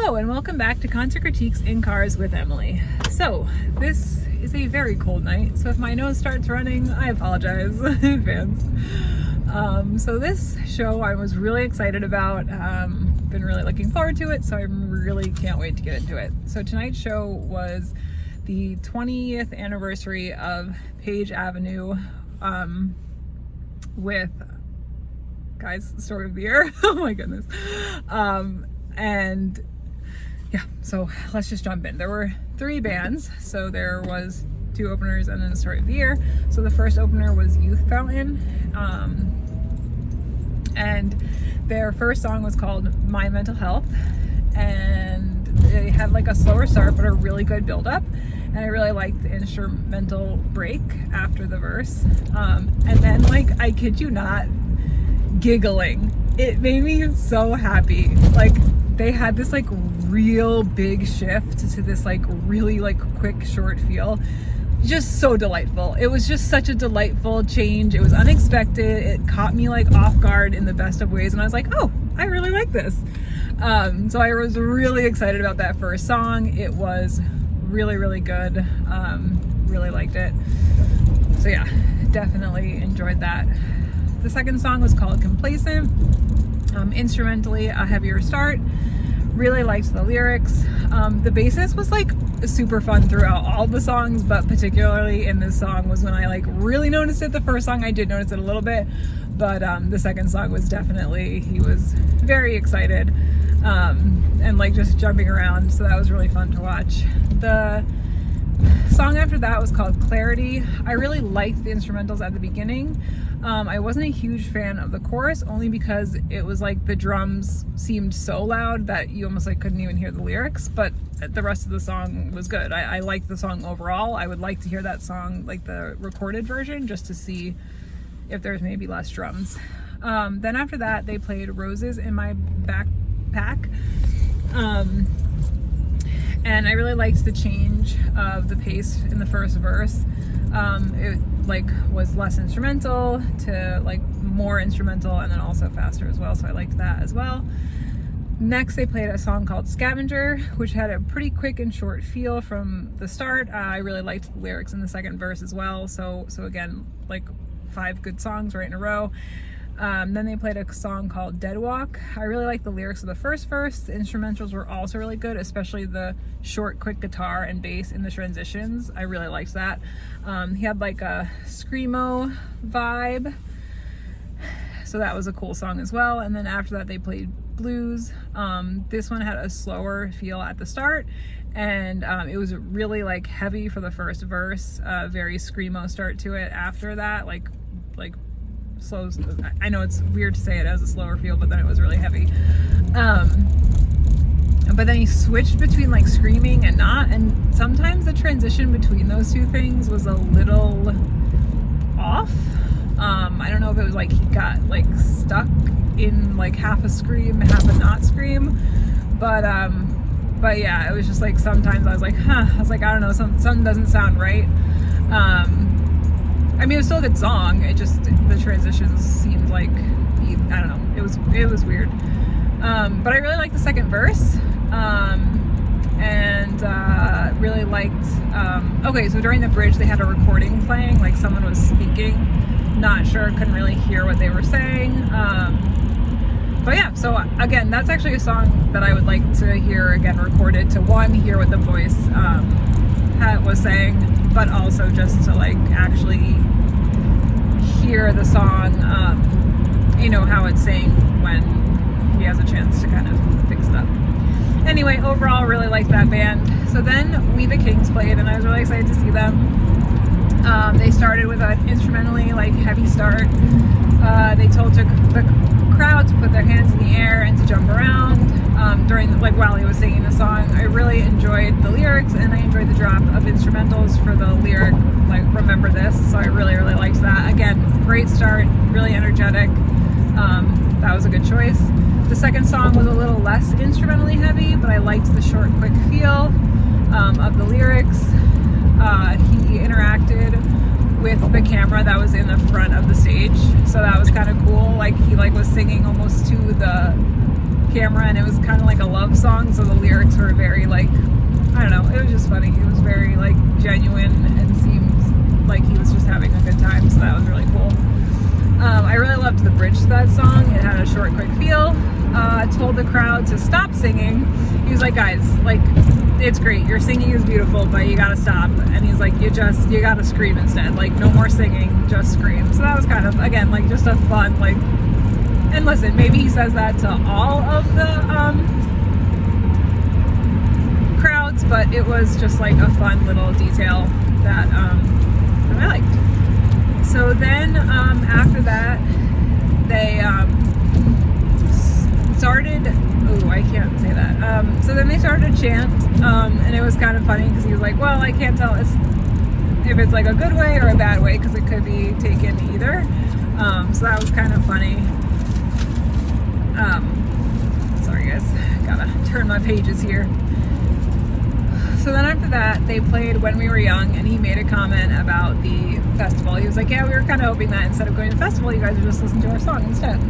Hello and welcome back to Concert Critiques in Cars with Emily. So this is a very cold night, so if my nose starts running, I apologize in advance. So this show I was really excited about, been really looking forward to it, so I really can't wait to get into it. So tonight's show was the 20th anniversary of Page Avenue with, guys, Story of the Year. Oh my goodness. And yeah, so let's just jump in. There were 3 bands, so there was 2 openers and then the Story of the Year. So the first opener was Youth Fountain, and their first song was called My Mental Health, and they had like a slower start but a really good build up, and I really liked the instrumental break after the verse, and then, like, I kid you not, giggling. It made me so happy. Like, they had this like real big shift to this like really like quick short feel. Just so delightful. It was just such a delightful change. It was unexpected. It caught me like off guard in the best of ways, and I was like, oh, I really like this. So I was really excited about that first song. It was really, really good. Really liked it. So yeah, definitely enjoyed that. The second song was called Complacent. Instrumentally, a heavier start. Really liked the lyrics. The bassist was like super fun throughout all the songs, but particularly in this song was when I like really noticed it. The first song I did notice it a little bit, but the second song was definitely, he was very excited and like just jumping around, so that was really fun to watch. The song after that was called Clarity. I really liked the instrumentals at the beginning. I wasn't a huge fan of the chorus, only because it was like the drums seemed so loud that you almost like couldn't even hear the lyrics, but the rest of the song was good. I liked the song overall. I would like to hear that song, like the recorded version, just to see if there's maybe less drums. Then after that, they played Roses in My Backpack. And I really liked the change of the pace in the first verse. It like was less instrumental to like more instrumental, and then also faster as well, so I liked that as well. Next, they played a song called Scavenger, which had a pretty quick and short feel from the start. I really liked the lyrics in the second verse as well, so again, like 5 good songs right in a row. Then they played a song called Dead Walk. I really liked the lyrics of the first verse. The instrumentals were also really good, especially the short, quick guitar and bass in the transitions. I really liked that. He had like a screamo vibe, so that was a cool song as well. And then after that, they played Blues. This one had a slower feel at the start, and it was really like heavy for the first verse, very screamo start to it after that, like slow. I know it's weird to say it as a slower feel, but then it was really heavy. But then he switched between like screaming and not, and sometimes the transition between those two things was a little off. I don't know if it was like he got like stuck in like half a scream, half a not scream, but yeah, it was just like sometimes I was like, I don't know, something doesn't sound right. I mean, it was still a good song. It just, the transitions seemed like, I don't know, it was weird. But I really liked the second verse, and really liked, okay, so during the bridge they had a recording playing, like someone was speaking, not sure, couldn't really hear what they were saying. But yeah, so again, that's actually a song that I would like to hear again recorded, to hear what the voice was saying, but also just to like actually hear the song, how it's saying when he has a chance to kind of fix it up. Anyway, overall, really liked that band. So then We the Kings played, and I was really excited to see them. They started with an instrumentally like heavy start. They told the crowd to put their hands in the air and to jump around while he was singing the song. I really enjoyed the lyrics, and I enjoyed the drop of instrumentals for the lyric, like Remember This, so I really, really liked that. Again, great start, really energetic. That was a good choice. The second song was a little less instrumentally heavy, but I liked the short, quick feel of the lyrics. He interacted with the camera that was in the front of the stage, so that was kind of cool. Like he was singing almost to the camera, and it was kind of like a love song, so the lyrics lyrics were very like, I don't know, it was just funny. It was very like genuine and seemed like he was just having a good time, so that was really cool. I really loved the bridge to that song. It had a short, quick feel. Told the crowd to stop singing. He was like, guys, like, it's great. Your singing is beautiful, but you gotta stop. And he's like, you gotta scream instead. Like, no more singing, just scream. So that was kind of, again, like, just a fun, like, and listen, maybe he says that to all of the crowds, but it was just like a fun little detail that I liked. So then after that, they started, oh, I can't say that. So then they started to chant, and it was kind of funny because he was like, well, I can't tell if it's like a good way or a bad way because it could be taken either. So that was kind of funny. Sorry guys, gotta turn my pages here. So then after that, they played When We Were Young, and he made a comment about the festival. He was like, yeah, we were kind of hoping that instead of going to the festival, you guys would just listen to our song instead.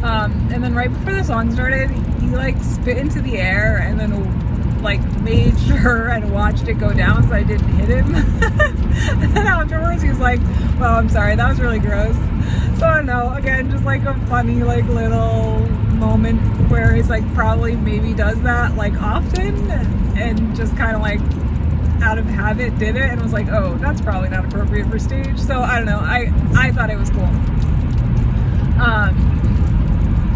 And then right before the song started, he like spit into the air and then like made sure and watched it go down so I didn't hit him. And then afterwards he was like, well, I'm sorry, that was really gross. So I don't know, again, just like a funny like little moment where he's like probably maybe does that like often and just kind of like out of habit did it and was like, oh, that's probably not appropriate for stage. So I don't know, I thought it was cool.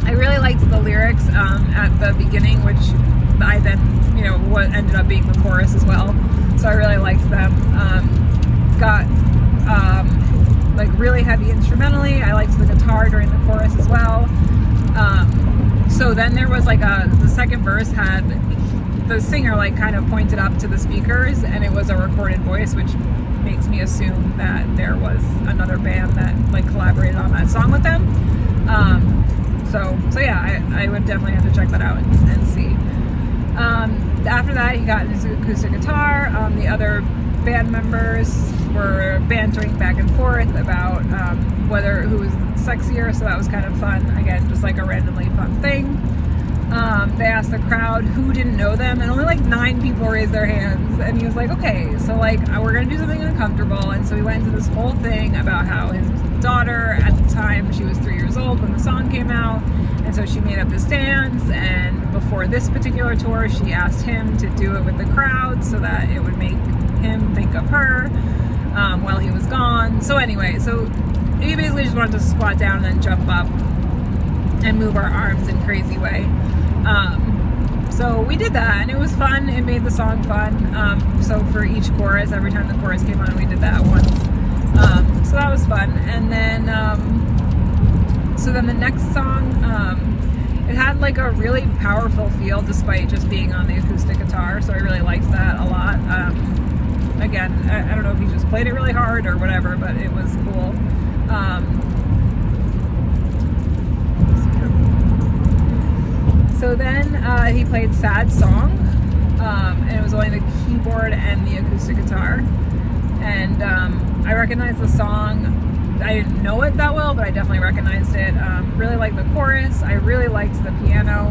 I really liked the lyrics at the beginning, which I then, what ended up being the chorus as well. So I really liked them. Got like really heavy instrumentally. I liked the guitar during the chorus as well. So then there was like the second verse had the singer like kind of pointed up to the speakers, and it was a recorded voice, which makes me assume that there was another band that like collaborated on that song with them. So yeah, I would definitely have to check that out and see. After that, he got his acoustic guitar. The other band members were bantering back and forth about who was sexier, so that was kind of fun. Again, just like a randomly fun thing. They asked the crowd who didn't know them, and only like 9 people raised their hands. And he was like, okay, so like we're gonna do something uncomfortable. And so he went into this whole thing about how his daughter, at the time, she was 3 years old when the song came out, and so she made up this dance. And before this particular tour, she asked him to do it with the crowd so that it would make him think of her while he was gone. So anyway, so he basically just wanted to squat down and then jump up and move our arms in a crazy way. So we did that, and it was fun. It made the song fun. So for each chorus, every time the chorus came on, we did that once. So that was fun. And then, so then the next song, it had like a really powerful feel despite just being on the acoustic guitar. So I really liked that a lot. Again, I don't know if he just played it really hard or whatever, but it was cool. So then he played Sad Song, and it was only the keyboard and the acoustic guitar. And I recognized the song. I didn't know it that well, but I definitely recognized it. Really liked the chorus. I really liked the piano.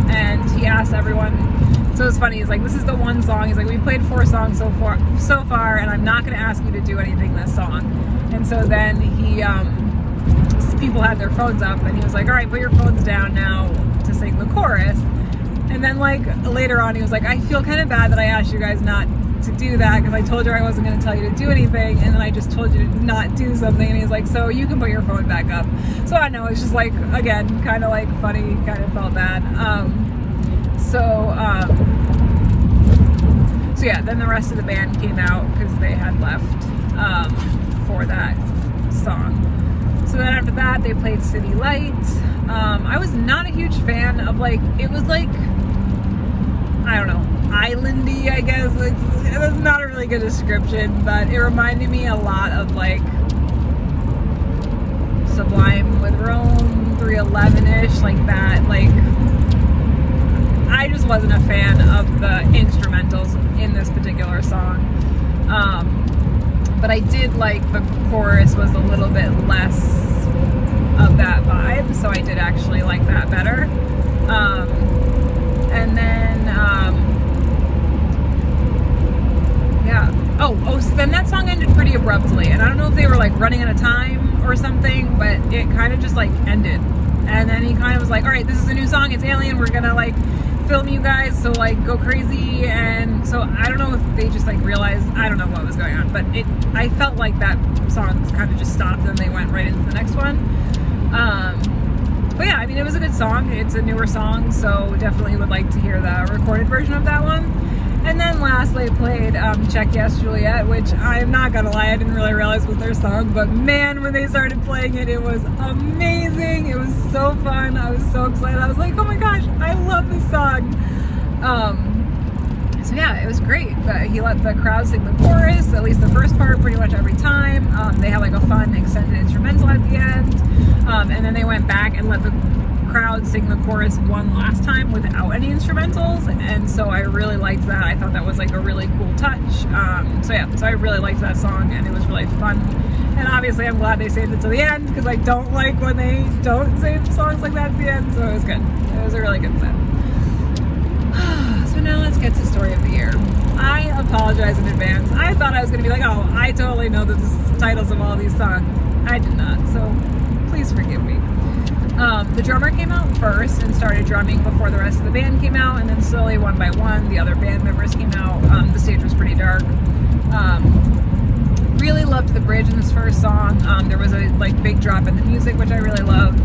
And he asked everyone, so it's funny, he's like, this is the one song, he's like, we played 4 songs so far, and I'm not going to ask you to do anything this song. And so then he, people had their phones up, and he was like, all right, put your phones down now to sing the chorus. And then like later on, he was like, I feel kind of bad that I asked you guys not to do that because I told you I wasn't going to tell you to do anything, and then I just told you to not do something. And he's like, so you can put your phone back up. So I don't know, it's just like, again, kind of like funny, kind of felt bad. So yeah, then the rest of the band came out because they had left for that song. So then after that, they played City Light. I was not a huge fan of like, it was like, I don't know, islandy, I guess. That's not a really good description, but it reminded me a lot of like Sublime with Rome, 311-ish, like that. Like, I just wasn't a fan of the instrumentals in this particular song. But I did like the chorus was a little bit less of that vibe, so I did actually like that better. And then abruptly. And I don't know if they were like running out of time or something, but it kind of just like ended. And then he kind of was like, all right, this is a new song. It's Alien. We're going to like film you guys. So like go crazy. And so I don't know if they just like realized, I don't know what was going on, but I felt like that song kind of just stopped and they went right into the next one. But yeah, I mean, it was a good song. It's a newer song, so definitely would like to hear the recorded version of that one. And then last they played Check Yes Juliet, which I'm not gonna lie, I didn't really realize was their song, but man, when they started playing it, it was amazing. It was so fun. I was so excited. I was like, oh my gosh, I love this song. So yeah, it was great. He let the crowd sing the chorus, at least the first part, pretty much every time. They had like a fun extended instrumental at the end. And then they went back and let the crowd sing the chorus one last time without any instrumentals. And so I really liked that. I thought that was like a really cool touch. So I really liked that song and it was really fun. And obviously I'm glad they saved it to the end because I don't like when they don't save songs like that at the end. So it was good. It was a really good set. So now let's get to story of the year. I apologize in advance. I thought I was going to be like, oh, I totally know the titles of all these songs. I did not, so please forgive me. The drummer came out first and started drumming before the rest of the band came out, and then slowly, one by one, the other band members came out. The stage was pretty dark. Really loved the bridge in this first song. There was a like big drop in the music, which I really loved.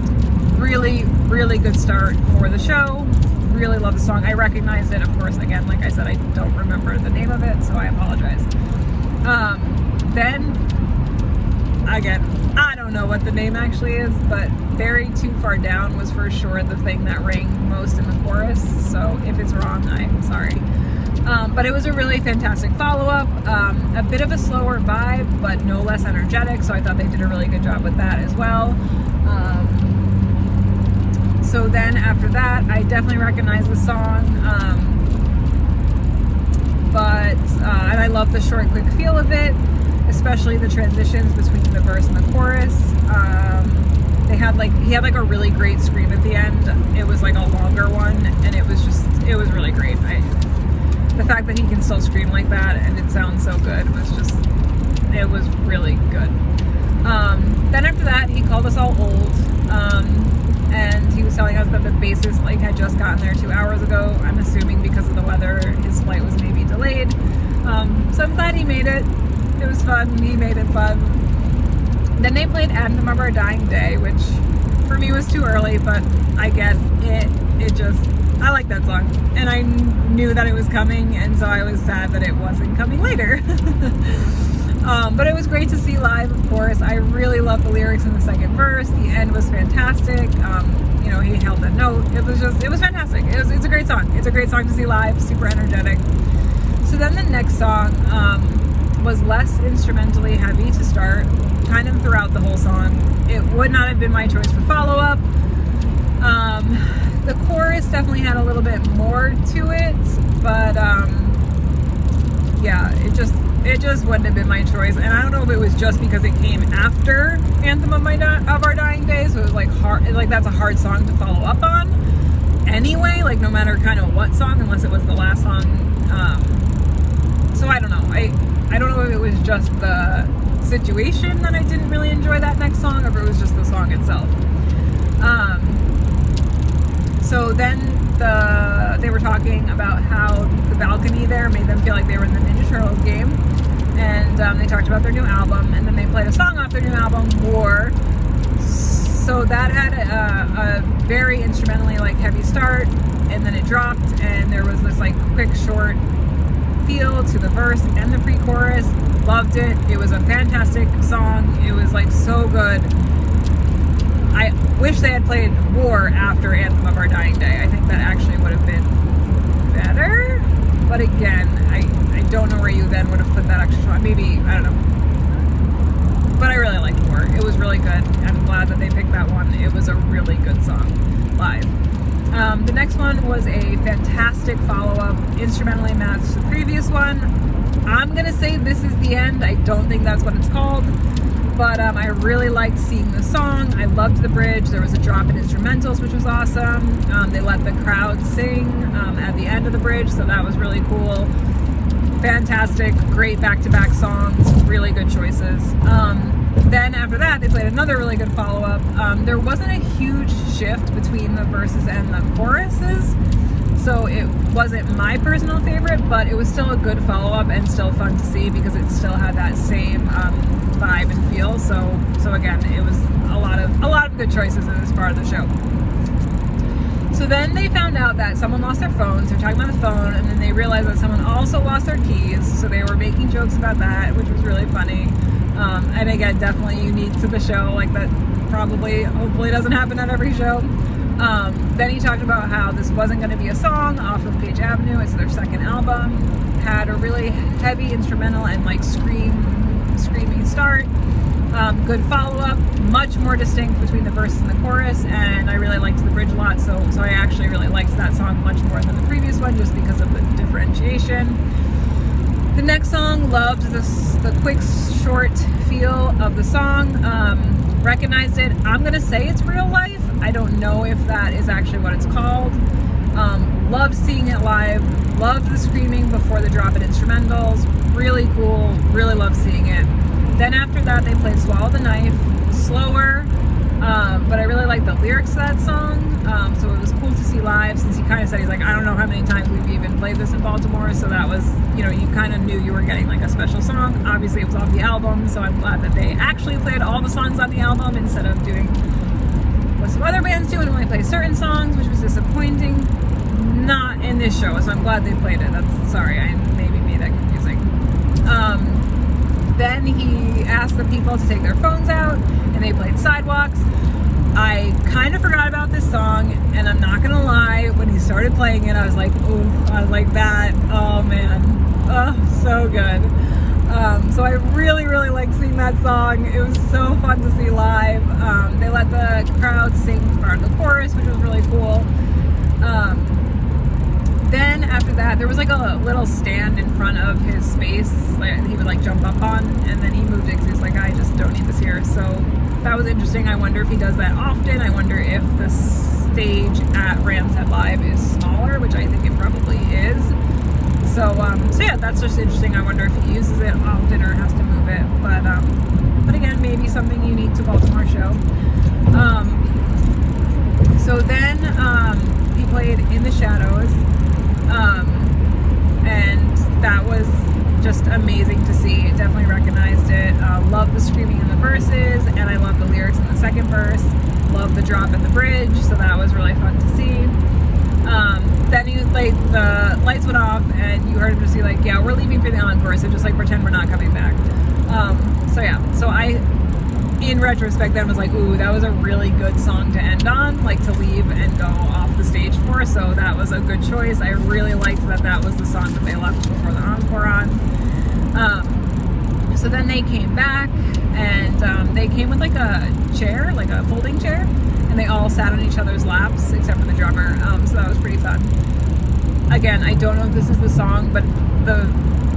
Really, really good start for the show. Really love the song. I recognized it, of course. Again, like I said, I don't remember the name of it, so I apologize. Then, again, I don't know what the name actually is, but Buried Too Far Down was for sure the thing that rang most in the chorus, so if it's wrong, I'm sorry. But it was a really fantastic follow-up, a bit of a slower vibe, but no less energetic, so I thought they did a really good job with that as well. So then after that, I definitely recognized the song, and I love the short, quick feel of it, especially the transitions between the verse and the chorus. He had like a really great scream at the end. It was like a longer one, and it was really great. The fact that he can still scream like that and it sounds so good it was really good. Then after that, he called us all old. And he was telling us that the bassist had just gotten there 2 hours ago. I'm assuming because of the weather, his flight was maybe delayed. So I'm glad he made it. It was fun. He made it fun. Then they played Anthem of Our Dying Day, which for me was too early, but I get it. I like that song. And I knew that it was coming, and so I was sad that it wasn't coming later. But it was great to see live, of course. I really loved the lyrics in the second verse. The end was fantastic. He held the note. It was fantastic. It's a great song. It's a great song to see live, super energetic. So then the next song was less instrumentally heavy to start, kind of throughout the whole song. It would not have been my choice for follow-up. The chorus definitely had a little bit more to it, but yeah, it just wouldn't have been my choice. And I don't know if it was just because it came after Anthem of Our Dying Day, so it was like hard. That's a hard song to follow up on anyway, like no matter kind of what song, unless it was the last song. So I don't know. I don't know if it was just the situation that I didn't really enjoy that next song, or if it was just the song itself. So then they were talking about how the balcony there made them feel like they were in the Ninja Turtles game. And they talked about their new album, and then they played a song off their new album, War. So that had a very instrumentally heavy start, and then it dropped, and there was this quick short feel to the verse and the pre-chorus. Loved it. It was a fantastic song. It was so good. I wish they had played War after Anthem of Our Dying Day. I think that actually would have been better. But again, I don't know where you then would have put that extra song. Maybe, I don't know. But I really liked War. It was really good. I'm glad that they picked that one. It was a really good song live. The next one was a fantastic follow-up, instrumentally matched the previous one. I'm going to say This Is the End. I don't think that's what it's called. But I really liked seeing the song. I loved the bridge. There was a drop in instrumentals, which was awesome. They let the crowd sing at the end of the bridge, so that was really cool. fantastic, great back-to-back songs, really good choices. Then after that, they played another really good follow-up. There wasn't a huge shift between the verses and the choruses, so it wasn't my personal favorite, but it was still a good follow-up and still fun to see because it still had that same vibe and feel. So again, it was a lot of good choices in this part of the show. So then they found out that someone lost their phones. They're talking about the phone, and then they realized that someone also lost their keys. So they were making jokes about that, which was really funny. And again, definitely unique to the show. Like that hopefully doesn't happen at every show. Then he talked about how this wasn't going to be a song off of Page Avenue. It's their second album. Had a really heavy instrumental and like screaming start. Good follow-up, much more distinct between the verses and the chorus, and I really liked the bridge a lot, so I actually really liked that song much more than the previous one just because of the differentiation. The next song, loved the quick, short feel of the song. Recognized it. I'm going to say it's Real Life. I don't know if that is actually what it's called. Loved seeing it live. Loved the screaming before the drop-in instrumentals. Really cool. Really loved seeing it. Then after that, they played Swallow the Knife, slower, but I really liked the lyrics to that song, so it was cool to see live, since he kind of said, he's like, I don't know how many times we've even played this in Baltimore, so that was, you kind of knew you were getting like a special song. Obviously it was off the album, so I'm glad that they actually played all the songs on the album instead of doing what some other bands do and only play certain songs, which was disappointing. Not in this show, so I'm glad they played it. Sorry, I maybe made that confusing. Then he asked the people to take their phones out, and they played Sidewalks. I kind of forgot about this song, and I'm not gonna lie, when he started playing it, I was like, that, oh man, oh, so good. So I really, really liked seeing that song. It was so fun to see live. They let the crowd sing part of the chorus, which was really cool. Then after that, there was like a little stand in front of his space that he would like jump up on, and then he moved it because he was like, I just don't need this here. So that was interesting. I wonder if he does that often. I wonder if the stage at Rams Head Live is smaller, which I think it probably is. So yeah, that's just interesting. I wonder if he uses it often or has to move it. But again, maybe something unique to Baltimore show. So then he played In the Shadows. And that was just amazing to see. Definitely recognized it. Love the screaming in the verses, and I love the lyrics in the second verse. Love the drop in the bridge, so that was really fun to see. Then the lights went off, and you heard him just be like, yeah, we're leaving for the encore, so just like pretend we're not coming back. So I, in retrospect, then was like, ooh, that was a really good song to end on, like to leave and go off the stage for, so that was a good choice. I really liked that was the song that they left before the encore on. So then they came back, and they came with like a chair, like a folding chair, and they all sat on each other's laps, except for the drummer, so that was pretty fun. Again, I don't know if this is the song, but the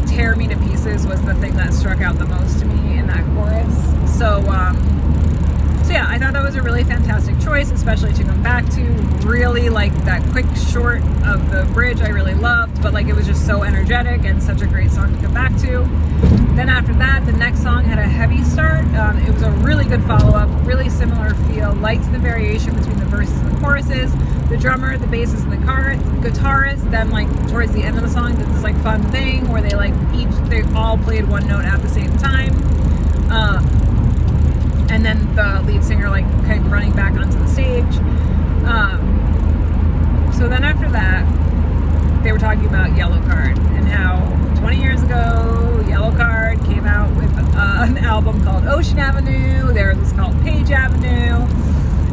Tear Me to Pieces was the thing that struck out the most to me in that chorus. So yeah, I thought that was a really fantastic choice, especially to come back to. Really like that quick short of the bridge I really loved, but like it was just so energetic and such a great song to come back to. Then after that, the next song had a heavy start. It was a really good follow-up, really similar feel. Liked the variation between the verses and the choruses. The drummer, the bassist, and the guitarist. Then like towards the end of the song, did this like fun thing where they all played one note at the same time. And then the lead singer like came running back onto the stage. So then after that, they were talking about Yellowcard and how 20 years ago, Yellowcard came out with an album called Ocean Avenue. Theirs was called Page Avenue.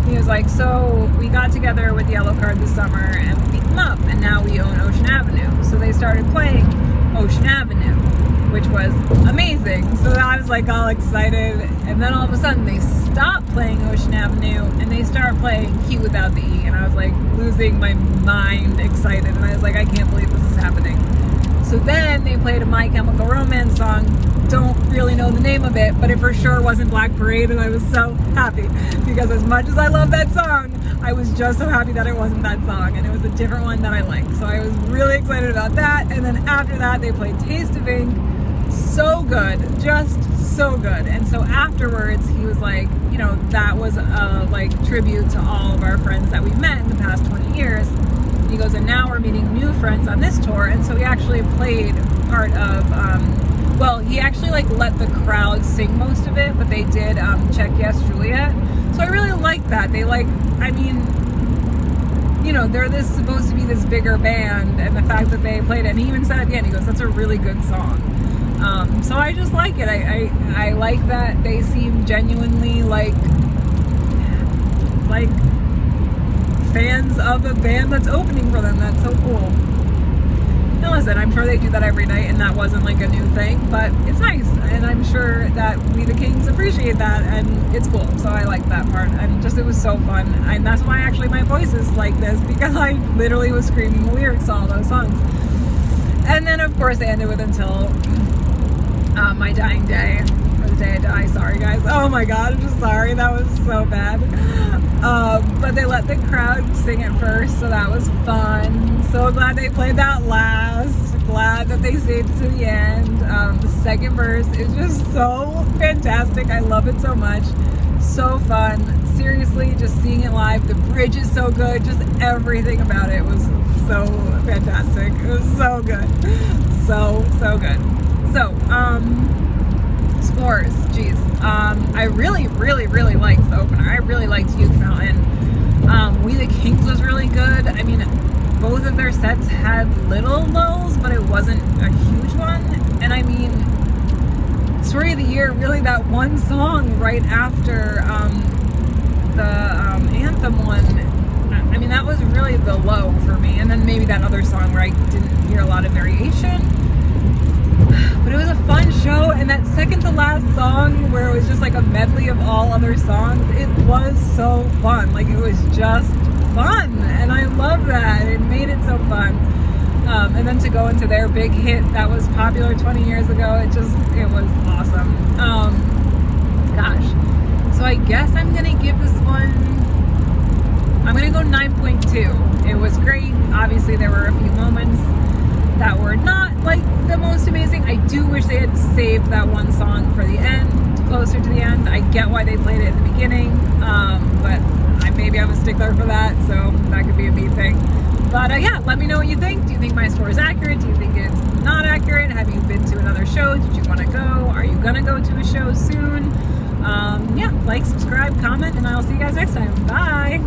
He was like, so we got together with Yellowcard this summer and we beat them up, and now we own Ocean Avenue. So they started playing Ocean Avenue, which was amazing. So I was like all excited, and then all of a sudden they stopped playing Ocean Avenue and they started playing Key Without the E, and I was like losing my mind excited, and I was like, I can't believe this is happening. So then they played a My Chemical Romance song. Don't really know the name of it, but it for sure wasn't Black Parade, and I was so happy because as much as I love that song, I was just so happy that it wasn't that song and it was a different one that I liked. So I was really excited excited about that. And then after that, they played Taste of Ink. So good, just so good. And so afterwards, he was like, you know, that was a like tribute to all of our friends that we've met in the past 20 years. He goes, and now we're meeting new friends on this tour. And so he actually played part of, well, he actually like let the crowd sing most of it, but they did Check Yes Juliet. So I really like that. They like, I mean, you know, they're this supposed to be this bigger band, and the fact that they played it, and he even said at the end, he goes, that's a really good song. So I just like it. I like that they seem genuinely like fans of a band that's opening for them. That's so cool. Now listen, I'm sure they do that every night, and that wasn't like a new thing, but it's nice, and I'm sure that we the Kings appreciate that, and it's cool. So I like that part, and just it was so fun, and that's why actually my voice is like this, because I literally was screaming the lyrics to all those songs. And then of course they ended with Until My Dying Day, or the day I die. Sorry guys. Oh my god, I'm just sorry. That was so bad. But they let the crowd sing it first, so that was fun. So glad they played that last. Glad that they saved it to the end. The second verse is just so fantastic. I love it so much. So fun. Seriously, just seeing it live. The bridge is so good. Just everything about it was so fantastic. It was so good. So good. So, scores, geez. I really liked the opener. I really liked Youth Fountain. We the Kings was really good. I mean, both of their sets had little lulls, but it wasn't a huge one. And I mean, Story of the Year, really that one song right after the anthem one, I mean, that was really the low for me. And then maybe that other song where I didn't hear a lot of variation. But it was a fun show, and that second to last song where it was just like a medley of all other songs, it was so fun. Like, it was just fun, and I love that. It made it so fun. And then to go into their big hit that was popular 20 years ago, it was awesome. Gosh. So I guess I'm gonna give this one, I'm gonna go 9.2. It was great. Obviously there were a few moments that were not like the most amazing. I do wish they had saved that one song for the end, closer to the end. I get why they played it in the beginning, but maybe I'm a stickler for that, so that could be a me thing. But yeah, let me know what you think. Do you think my score is accurate? Do you think it's not accurate? Have you been to another show? Did you want to go? Are you gonna go to a show soon? Yeah, like, subscribe, comment, and I'll see you guys next time. Bye!